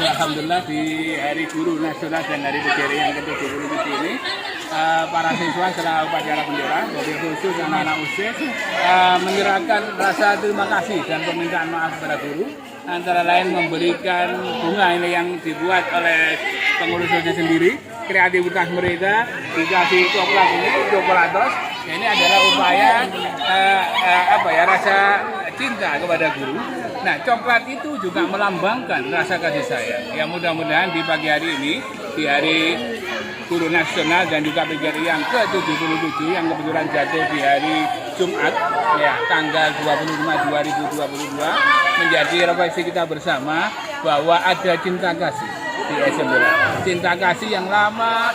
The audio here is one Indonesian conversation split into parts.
Alhamdulillah di Hari Guru Nasional dan Hari PGRI yang ke-77 ini para siswa setelah upacara bendera dari khusus anak-anak usia menyerahkan rasa terima kasih dan permintaan maaf kepada guru, antara lain memberikan bunga ini yang dibuat oleh pengurus OSIS sendiri, kreativitas mereka dikasih coklat ini, coklatos. Ini adalah upaya rasa cinta kepada guru. Nah, coklat itu juga melambangkan rasa kasih sayang. Ya, mudah-mudahan di pagi hari ini, di Hari Guru Nasional dan juga PGRI yang ke-77 yang kebetulan jatuh di hari Jumat, ya, tanggal 25 2022, menjadi refleksi kita bersama bahwa ada cinta kasih di SMP. Cinta kasih yang lama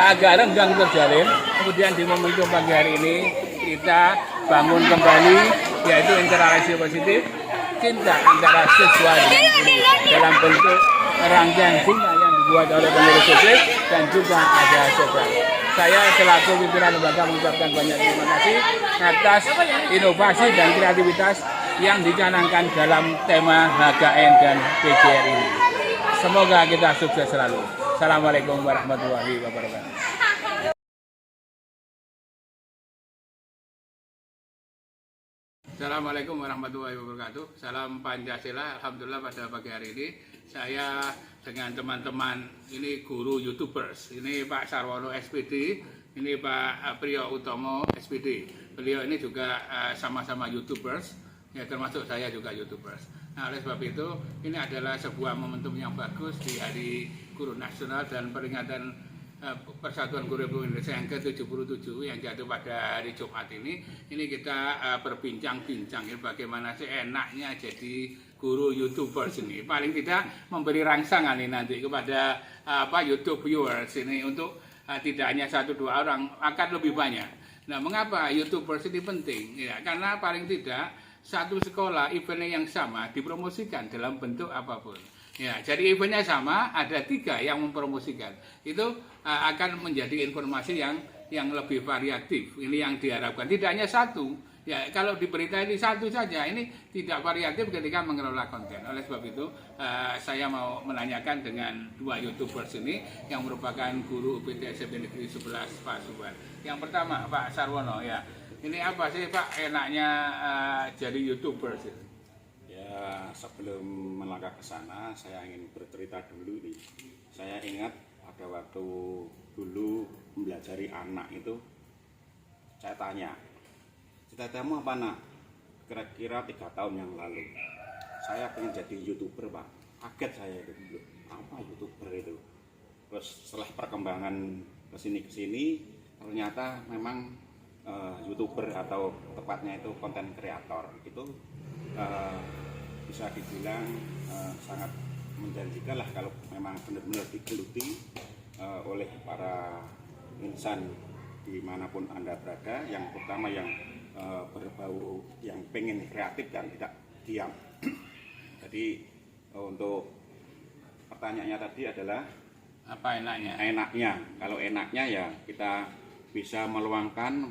agak renggang terjalin, kemudian di momentum pagi hari ini kita bangun kembali, yaitu interaksi positif, cinta antara siswa dengan guru dalam bentuk rangkaian bunga yang dibuat oleh pengurus OSIS dan juga ada coklat. Saya selaku pimpinan lembaga mengucapkan banyak terima kasih atas inovasi dan kreativitas yang dicanangkan dalam tema HKN dan PGRI ini. Semoga kita sukses selalu. Assalamualaikum warahmatullahi wabarakatuh. Assalamualaikum warahmatullahi wabarakatuh. Salam Pancasila. Alhamdulillah pada pagi hari ini saya dengan teman-teman ini guru YouTubers. Ini Pak Sarwono SPD, ini Pak Priyo Utomo SPD. Beliau ini juga sama-sama YouTubers, ya, termasuk saya juga YouTubers. Nah, oleh sebab itu ini adalah sebuah momentum yang bagus di Hari Guru Nasional dan peringatan Persatuan Guru Republik Indonesia yang ke-77 yang jatuh pada hari Jumat ini kita berbincang-bincang ya, bagaimana sih enaknya jadi guru YouTubers ini. Paling tidak memberi rangsangan ini nanti kepada YouTube viewers ini untuk tidak hanya 1-2 orang, akan lebih banyak. Nah, mengapa YouTubers ini penting? Ya, karena paling tidak satu sekolah eventnya yang sama dipromosikan dalam bentuk apapun. Ya, jadi eventnya sama, ada 3 yang mempromosikan. Itu akan menjadi informasi yang lebih variatif. Ini yang diharapkan. Tidak hanya satu. Ya, kalau di berita ini satu saja, ini tidak variatif ketika mengelola konten. Oleh sebab itu, saya mau menanyakan dengan 2 YouTubers ini yang merupakan guru UPT SMP Negeri 11 Pasuruan. Yang pertama, Pak Sarwono, ya. Ini apa sih, Pak, enaknya jadi YouTubers itu? Ya, sebelum melangkah ke sana, saya ingin bercerita dulu nih. Saya ingat pada waktu dulu mempelajari anak itu, saya tanya, cita-citamu apa, nak? Kira-kira 3 tahun yang lalu. Saya pengen jadi YouTuber, Pak. Kaget saya itu. Apa YouTuber itu? Terus setelah perkembangan kesini, ternyata memang YouTuber atau tepatnya itu konten kreator itu bisa dibilang sangat menjanjikan lah kalau memang benar-benar digeluti oleh para insan dimanapun Anda berada, yang pertama yang berbau yang pengen kreatif dan tidak diam. Jadi untuk pertanyaannya tadi adalah apa enaknya? Enaknya, kalau enaknya ya kita bisa meluangkan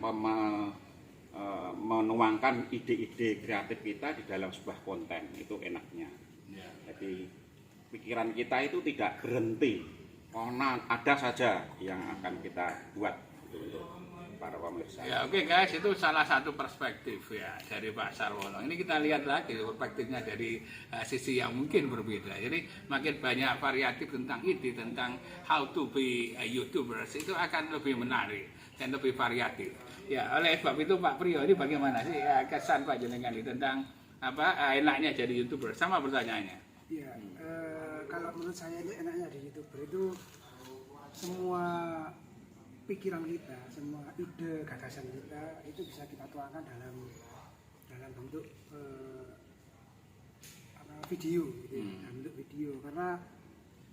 menuangkan ide-ide kreatif kita di dalam sebuah konten, itu enaknya. Ya. Jadi pikiran kita itu tidak berhenti, karena ada saja yang akan kita buat untuk para pemirsa. Ya, oke guys, itu salah satu perspektif ya dari Pak Sarwono. Ini kita lihat lagi perspektifnya dari sisi yang mungkin berbeda. Jadi makin banyak variatif tentang ide, tentang how to be a YouTubers, itu akan lebih menarik dan lebih variatif. Ya, oleh sebab itu Pak Priyo, ini bagaimana sih kesan Pak Jenengan ini tentang enaknya jadi YouTuber? Sama pertanyaannya. Iya, kalau menurut saya ini enaknya di YouTuber itu semua pikiran kita, semua ide, gagasan kita itu bisa kita tuangkan dalam bentuk video, gitu, dalam bentuk video. Karena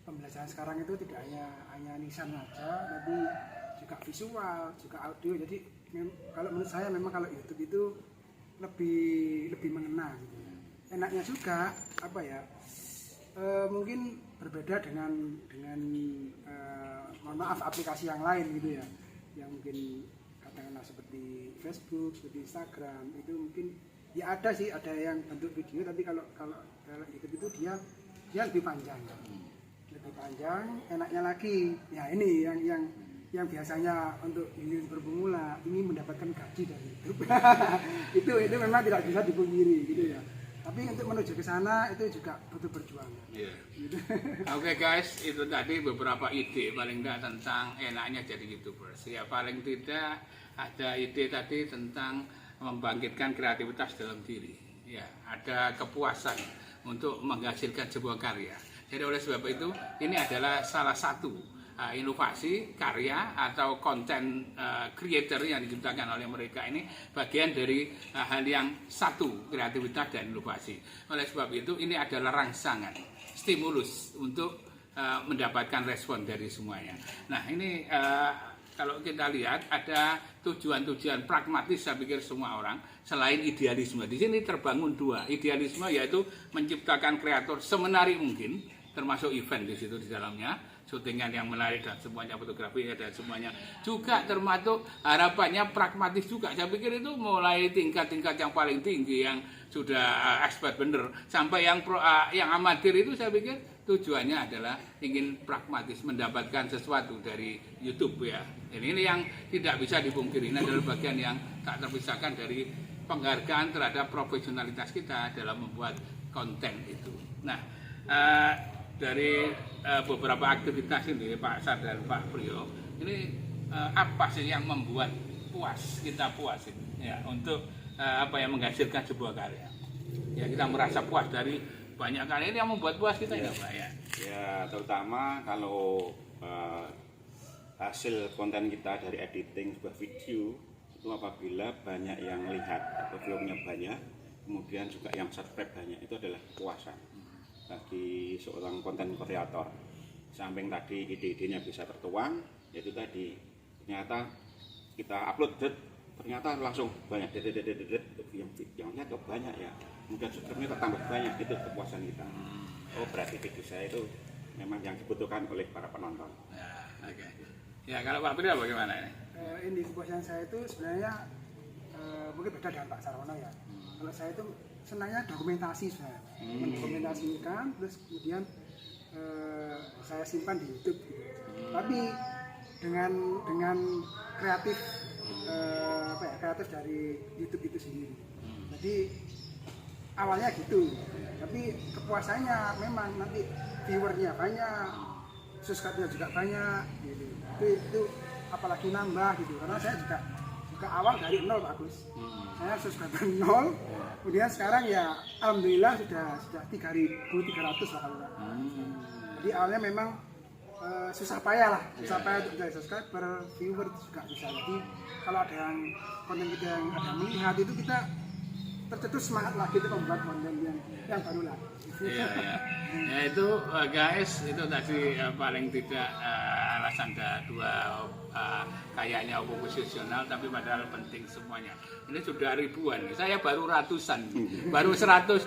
pembelajaran sekarang itu tidak hanya lisan saja, tapi juga visual, juga audio. Jadi kalau menurut saya memang kalau YouTube itu lebih mengena gitu. Enaknya juga apa ya? Mungkin berbeda dengan mohon maaf aplikasi yang lain gitu ya, yang mungkin katakanlah seperti Facebook, seperti Instagram, itu mungkin ya ada yang bentuk video, tapi kalau YouTube itu dia lebih panjang. lebih panjang, enaknya lagi. Ya ini yang biasanya untuk YouTuber pemula ini mendapatkan gaji dari YouTube. itu memang tidak bisa dipungkiri gitu ya. Tapi untuk menuju ke sana itu juga butuh perjuangan. Yeah. Gitu. Oke guys, itu tadi beberapa ide paling tidak tentang enaknya jadi YouTubers. Ya paling tidak ada ide tadi tentang membangkitkan kreativitas dalam diri. Ya, ada kepuasan untuk menghasilkan sebuah karya. Jadi oleh sebab itu ini adalah salah satu inovasi karya atau konten creator yang diciptakan oleh mereka ini bagian dari hal yang satu, kreativitas dan inovasi. Oleh sebab itu ini adalah rangsangan, stimulus untuk mendapatkan respon dari semuanya. Nah ini kalau kita lihat ada tujuan-tujuan pragmatis saya pikir semua orang selain idealisme. Di sini terbangun dua, idealisme yaitu menciptakan kreator semenarik mungkin, termasuk event di situ di dalamnya. Syutingan yang menarik dan semuanya, fotografi dan semuanya juga termasuk harapannya pragmatis juga. Saya pikir itu mulai tingkat-tingkat yang paling tinggi yang sudah expert bener sampai yang amatir itu saya pikir tujuannya adalah ingin pragmatis mendapatkan sesuatu dari YouTube ya. Ini yang tidak bisa dipungkiri, ini adalah bagian yang tak terpisahkan dari penghargaan terhadap profesionalitas kita dalam membuat konten itu. Nah, dari beberapa aktivitas ini Pak Sar dan Pak Priyo ini apa sih yang membuat kita puas ini ya untuk yang menghasilkan sebuah karya ya, kita merasa puas dari banyak karya ini yang membuat puas kita ya Pak ya. Ya terutama kalau hasil konten kita dari editing sebuah video itu apabila banyak yang lihat atau view-nya banyak, kemudian juga yang subscribe banyak, itu adalah kepuasan bagi seorang konten kreator. Samping tadi ide-idenya bisa tertuang, yaitu tadi ternyata kita upload ternyata langsung banyak yang lihat kok banyak ya, kemudian subscribe-nya bertambah banyak, itu kepuasan kita. Oh berarti video saya itu memang yang dibutuhkan oleh para penonton. Ya, oke. Ya kalau Pak Priyo bagaimana ini? Ini kepuasan saya itu sebenarnya mungkin beda dengan Pak Sarwono ya. Kalau saya itu senangnya dokumentasi sebenarnya, mendokumentasikan terus kemudian saya simpan di YouTube gitu. Tapi dengan kreatif kreatif dari YouTube itu sendiri. Jadi awalnya gitu, tapi kepuasannya memang nanti viewernya banyak, subscribe-nya juga banyak gitu. Itu apalagi nambah gitu, karena saya juga awal dari nol Pak Agus. Saya subscriber nol, kemudian sekarang ya alhamdulillah sudah 3.300 lah kalau nggak. Jadi awalnya memang susah payah untuk jadi subscriber, viewer juga bisa. Jadi kalau ada yang konten kita yang ada melihat itu kita tercetus semangat lagi untuk membuat konten yang baru lagi. Iya. Ya itu guys, itu tadi paling tidak alasan ada dua kayaknya oposisional tapi padahal penting semuanya. Ini sudah ribuan, saya baru ratusan, baru 102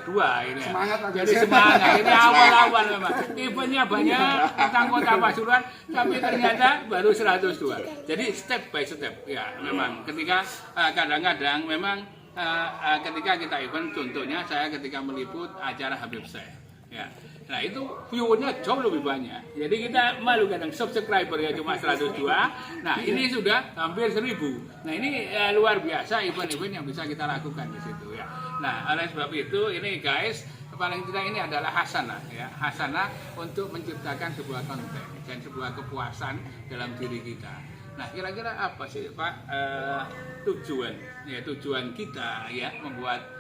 ini. Semangat ya. Jadi semangat, ini awal-awal memang. Eventnya banyak tentang Kota Pasuruan, tapi ternyata baru 102. Jadi step by step ya, memang ketika kadang-kadang memang ketika kita event, contohnya saya ketika meliput acara Habib saya ya, nah itu viewernya jauh lebih banyak, jadi kita malu kadang subscriber ya cuma 102, nah ini sudah hampir 1000. Nah ini luar biasa event-event yang bisa kita lakukan di situ ya. Nah oleh sebab itu ini guys, paling tidak ini adalah hasanah ya, hasanah untuk menciptakan sebuah konten dan sebuah kepuasan dalam diri kita. Nah kira-kira apa sih Pak tujuan kita ya membuat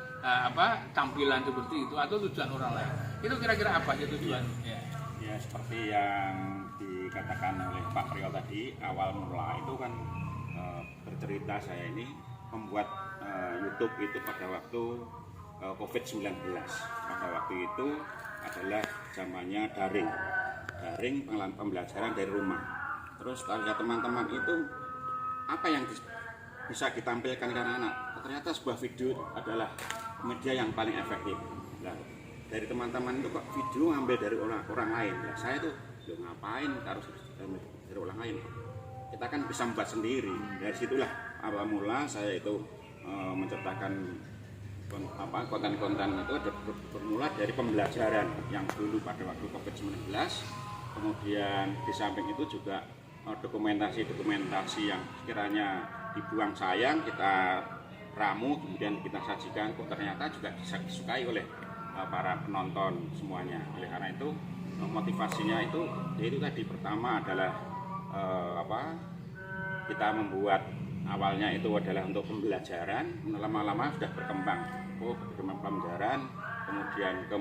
tampilan seperti itu atau tujuan orang lain? Itu kira-kira apa sih tujuan? Ya seperti yang dikatakan oleh Pak Priyo tadi, awal mula itu kan bercerita saya ini membuat YouTube itu pada waktu COVID-19. Pada waktu itu adalah zamannya daring pembelajaran dari rumah. Terus kalau teman-teman itu apa yang bisa ditampilkan ke anak-anak, ternyata sebuah video adalah media yang paling efektif. Nah, dari teman-teman itu kok video ngambil dari orang lain. Nah, saya tuh ngapain harus dari orang lain? Kita kan bisa membuat sendiri. Dari situlah awal mula saya itu menciptakan konten-konten itu bermula dari pembelajaran yang dulu pada waktu COVID-19 Kemudian di samping itu juga dokumentasi-dokumentasi yang sekiranya dibuang sayang kita ramu, kemudian kita sajikan, kok ternyata juga bisa disukai oleh para penonton semuanya. Oleh karena itu motivasinya itu yaitu tadi, pertama adalah kita membuat awalnya itu adalah untuk pembelajaran, lama-lama sudah berkembang pembelajaran, kemudian ke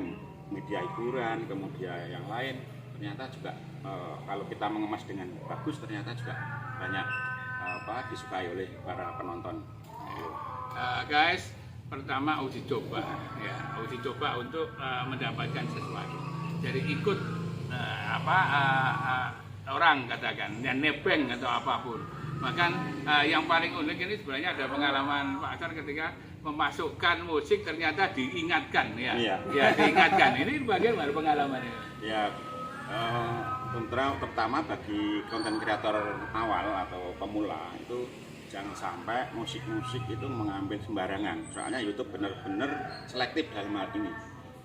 media hiburan, kemudian yang lain. Ternyata juga kalau kita mengemas dengan bagus ternyata juga banyak disukai oleh para penonton. Guys, pertama uji coba, ya uji coba untuk mendapatkan sesuatu. Jadi ikut orang katakan, dan nebeng atau apapun. Bahkan yang paling unik ini sebenarnya ada pengalaman Pak Asar ketika memasukkan musik ternyata diingatkan, ya, Iya. Ya diingatkan. Ini bagaimana pengalamannya? Ya, terutama bagi konten kreator awal atau pemula itu jangan sampai musik-musik itu mengambil sembarangan. Soalnya YouTube benar-benar selektif dalam hal ini.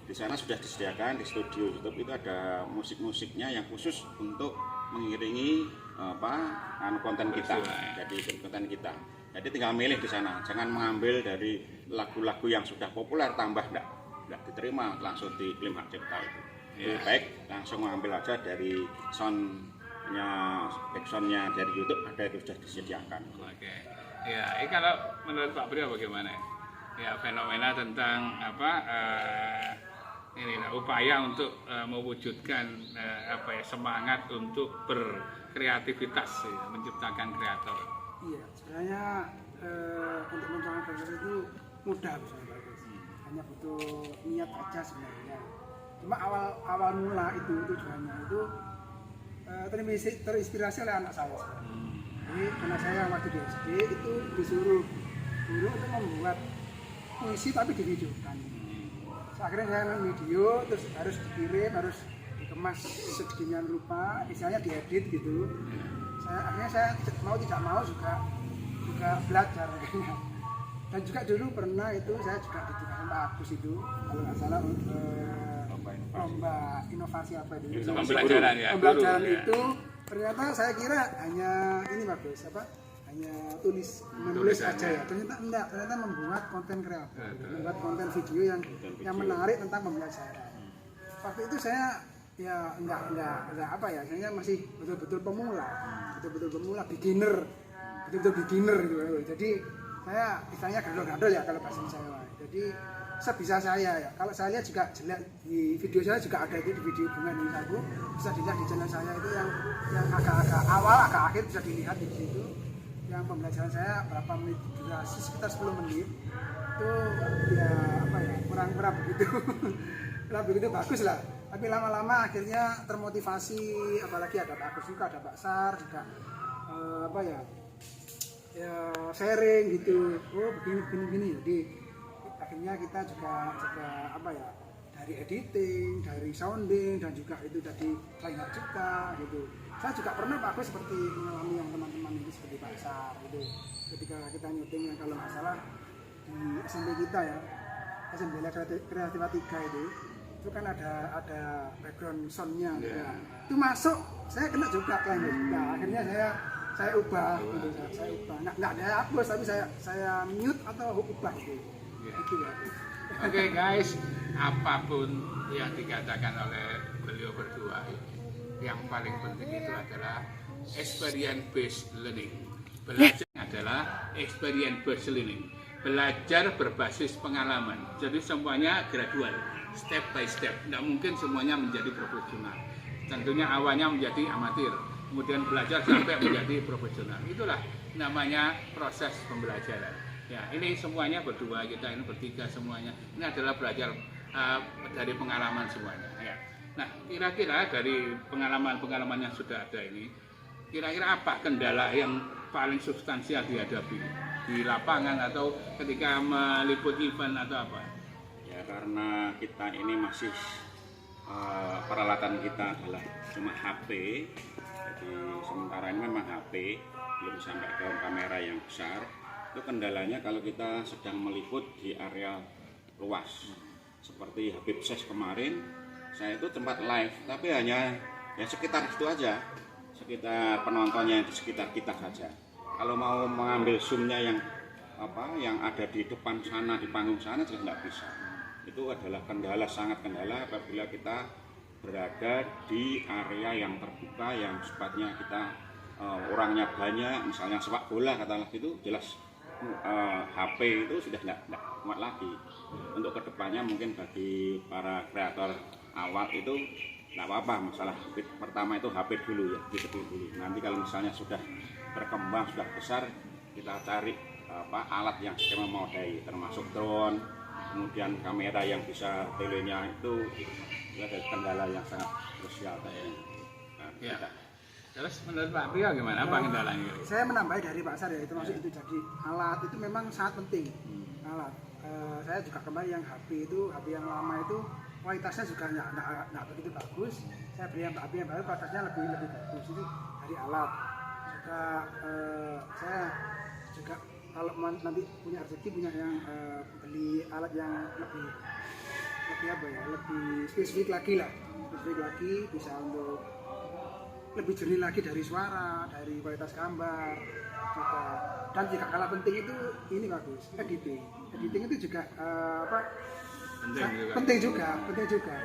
Di sana sudah disediakan di studio YouTube itu ada musik-musiknya yang khusus untuk mengiringi konten kita. Jadi konten kita. Jadi tinggal milih di sana. Jangan mengambil dari lagu-lagu yang sudah populer tambah enggak diterima langsung diklaim hak cipta itu. Lebih baik langsung mengambil aja dari backsoundnya dari YouTube, ada itu sudah disediakan. Oke. Ya, ini kalau menurut Pak Priyo bagaimana? Ya, fenomena tentang upaya untuk mewujudkan semangat untuk berkreativitas, ya, menciptakan kreator. Iya, sebenarnya untuk menciptakan kreator itu mudah misalnya bagus. Hanya butuh niat aja sebenarnya. Cuma awal mula itu tujuannya itu terinspirasi oleh anak saya sebenarnya. Jadi anak saya waktu di SD itu disuruh guru untuk membuat puisi tapi divideokan. Akhirnya saya video terus harus dikirim, harus dikemas sedemikian rupa, misalnya diedit gitu. Akhirnya saya mau tidak mau juga belajar akhirnya. Dan juga dulu pernah itu saya juga ditugaskan Pak Agus itu kalau nggak salah lomba inovasi apa itu? Pembelajaran ya. Pembelajaran guru, itu ternyata saya kira hanya ini bagus hanya menulis aja ya. Ternyata enggak, ternyata membuat konten kreatif, membuat konten video yang menarik tentang pembelajaran. Waktu itu saya ya enggak saya masih betul-betul pemula, beginner gitu. Jadi saya istilahnya gadol-gadol ya kalau bahasa saya. Jadi sebisa saya ya, kalau saya lihat juga jelas di video saya juga ada itu, di video bunga ini aku bisa dilihat di channel saya itu yang agak-agak awal agak akhir bisa dilihat di situ. Yang pembelajaran saya berapa menit, durasi sekitar 10 menit itu ya kurang begitu bagus lah, tapi lama-lama akhirnya termotivasi, apalagi ada Pak Agus juga, ada Pak Sar juga sharing gitu, begini. Jadi akhirnya kita juga dari editing, dari sounding, dan juga itu tadi lainnya juga gitu. Saya juga pernah Pak Agus seperti mengalami yang teman-teman ini seperti Pak Sar gitu. Ketika kita nyuting yang kalau nggak salah di SMP kita ya, SMP Kreativa 3 itu kan ada background soundnya gitu. Itu masuk, saya kena juga klaim juga. Akhirnya saya ubah gitu, saya ubah. Nggak ada hapus, tapi saya mute atau ubah gitu. Itu ya. Oke guys, apapun yang dikatakan oleh beliau berdua, yang paling penting itu adalah experience based learning. Belajar adalah experience based learning. Belajar berbasis pengalaman. Jadi semuanya gradual, step by step. Tidak mungkin semuanya menjadi profesional. Tentunya awalnya menjadi amatir, kemudian belajar sampai menjadi profesional. Itulah namanya proses pembelajaran. Ya, ini semuanya berdua, kita ini bertiga semuanya. Ini adalah belajar dari pengalaman semuanya. Ya. Nah, kira-kira dari pengalaman-pengalaman yang sudah ada ini, kira-kira apa kendala yang paling substansial dihadapi di lapangan atau ketika meliput event atau apa? Ya, karena kita ini masih peralatan kita adalah cuma HP, jadi sementara ini memang HP, belum sampai ke kamera yang besar. Itu kendalanya kalau kita sedang meliput di area luas seperti Habib Ses kemarin, saya itu tempat live tapi hanya ya sekitar itu aja, sekitar penontonnya di sekitar kita saja. Kalau mau mengambil zoomnya yang yang ada di depan sana, di panggung sana juga nggak bisa. Itu adalah kendala, sangat kendala apabila kita berada di area yang terbuka, yang sifatnya kita orangnya banyak, misalnya sepak bola katakanlah gitu, jelas HP itu sudah tidak muat lagi. Untuk kedepannya mungkin bagi para kreator awal itu tidak apa-apa, masalah pertama itu HP dulu ya, gitu dulu. Nanti kalau misalnya sudah berkembang, sudah besar, kita cari alat yang skema memadai, termasuk drone, kemudian kamera yang bisa telenya itu ada kendala yang sangat krusial kayaknya. Ya. Terus menurut Pak Priyo gimana? Apa kendalanya? Saya menambahi dari Pak Sar ya, termasuk itu jadi alat itu memang sangat penting. Alat. Saya juga kembali yang HP yang lama itu kualitasnya juga nggak begitu bagus. Saya beli yang HP yang baru kualitasnya lebih bagus. Itu dari alat. Juga saya juga kalau nanti punya rezeki punya yang beli alat yang lebih spesifik lagi lah. Spesifik lagi bisa untuk lebih jernih lagi dari suara, dari kualitas gambar juga. Dan juga kalah penting itu ini bagus, editing itu juga penting juga.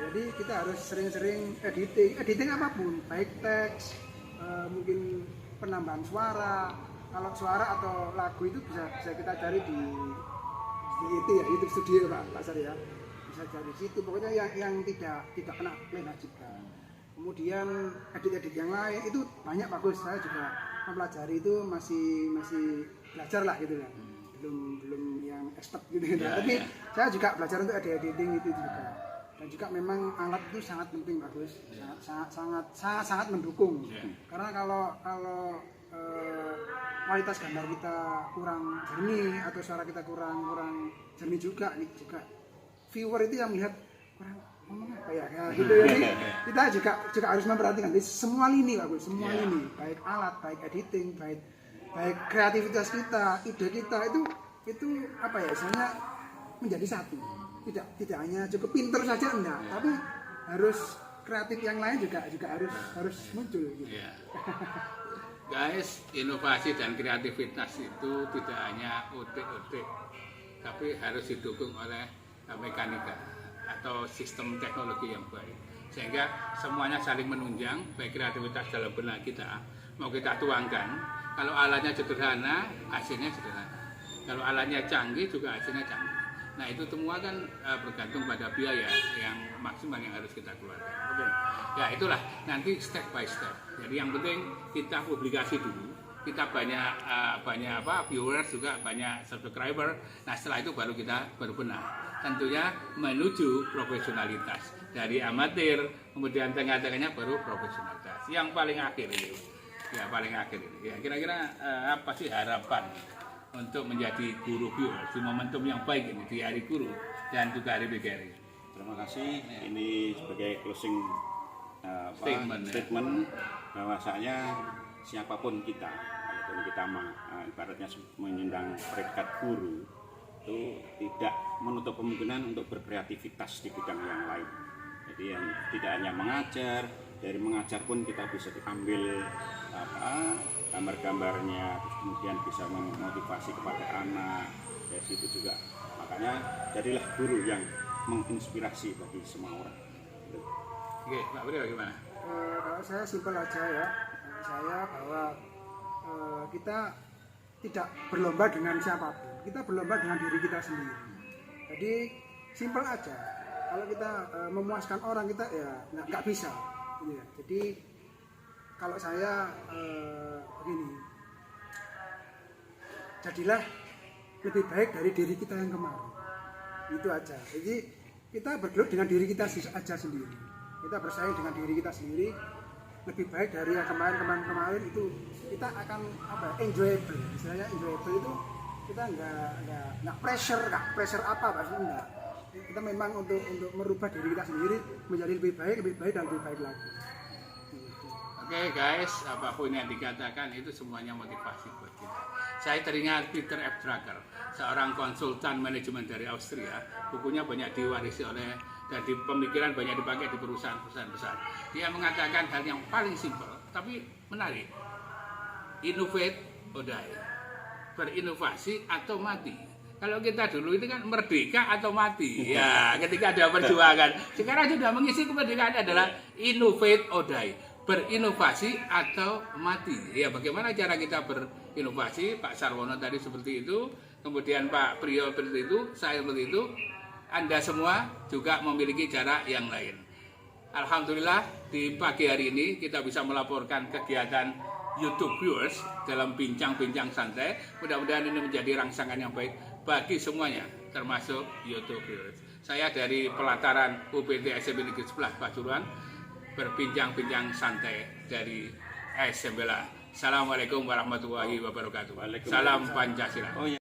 Jadi kita harus sering-sering editing apapun, baik teks, mungkin penambahan suara. Kalau suara atau lagu itu bisa kita cari di itu ya, YouTube Studio Pak Sar ya, bisa cari di situ. Pokoknya yang tidak kena klaim hak cipta. Kemudian edit yang lain itu banyak bagus. Saya juga mempelajari itu masih belajar lah gitu kan, belum yang expert gitu. Tapi saya juga belajar untuk editing itu juga. Dan juga memang alat itu sangat penting, bagus, sangat mendukung. Karena kalau kualitas gambar kita kurang jernih atau suara kita kurang jernih juga viewer itu yang melihat kurang ngomong apa ya gitu. Jadi kita juga harus memperhatikan di semua lini bagus, semua lini, baik alat, baik editing, baik kreativitas kita, ide kita itu apa ya, istilahnya menjadi satu. Tidak hanya cukup pinter saja enggak, tapi harus kreatif yang lain juga harus muncul gitu. Guys, inovasi dan kreativitas itu tidak hanya utik-utik, tapi harus didukung oleh mekanika atau sistem teknologi yang baik, sehingga semuanya saling menunjang. Baik kreativitas dalam benak kita mau kita tuangkan, kalau alatnya sederhana hasilnya sederhana, kalau alatnya canggih juga hasilnya canggih. Nah itu semua kan bergantung pada biaya yang maksimal yang harus kita keluarkan. Oke. Ya itulah nanti step by step. Jadi yang penting kita publikasi dulu, kita banyak viewers juga, banyak subscriber. Nah setelah itu baru kita berbenah. Tentunya menuju profesionalitas, dari amatir kemudian tengah-tengahnya baru profesionalitas. Yang paling akhir ini, ya paling akhir ini. Ya kira-kira apa sih harapan untuk menjadi guru viewers di momentum yang baik ini di Hari Guru dan juga Hari PGRI? Terima kasih. Ini sebagai closing statement bahwasanya siapapun kita, walaupun kita ibaratnya menyandang predikat guru, itu tidak menutup kemungkinan untuk berkreativitas di bidang yang lain. Jadi yang tidak hanya mengajar, dari mengajar pun kita bisa diambil gambar-gambarnya, terus kemudian bisa memotivasi kepada anak, dari situ juga. Makanya jadilah guru yang menginspirasi bagi semua orang. Oke, Pak Priyo gimana? Kalau saya simpel aja ya, saya bahwa kita tidak berlomba dengan siapapun, kita berlomba dengan diri kita sendiri. Jadi simpel aja. Kalau kita memuaskan orang kita ya nggak bisa. Ya. Jadi kalau saya begini, jadilah lebih baik dari diri kita yang kemarin. Itu aja. Jadi kita bergelut dengan diri kita aja sendiri. Kita bersaing dengan diri kita sendiri, lebih baik dari yang kemarin itu. Kita akan enjoyable. Istilahnya enjoyable itu kita nggak pressure apa pasti enggak. Kita memang untuk merubah diri kita sendiri menjadi lebih baik dan lebih baik lagi. Oke guys, apapun yang dikatakan itu semuanya motivasi buat kita. Saya teringat Peter F. Drucker, seorang konsultan manajemen dari Austria. Bukunya banyak diwarisi oleh dan di pemikiran banyak dipakai di perusahaan-perusahaan besar. Dia mengatakan hal yang paling simpel tapi menarik. Innovate or die. Berinovasi atau mati. Kalau kita dulu itu kan merdeka atau mati. Ya, ketika ada perjuangan. Sekarang sudah mengisi kemerdekaan adalah innovate or die. Berinovasi atau mati. Ya, bagaimana cara kita berinovasi? Pak Sarwono tadi seperti itu, kemudian Pak Priyo seperti itu, saya seperti itu. Anda semua juga memiliki cara yang lain. Alhamdulillah di pagi hari ini kita bisa melaporkan kegiatan YouTube viewers dalam bincang-bincang santai. Mudah-mudahan ini menjadi rangsangan yang baik bagi semuanya, termasuk YouTube viewers. Saya dari pelataran UPT SMP Negeri 11 Pasuruan berbincang-bincang santai dari SMP. Assalamualaikum warahmatullahi wabarakatuh. Salam Pancasila.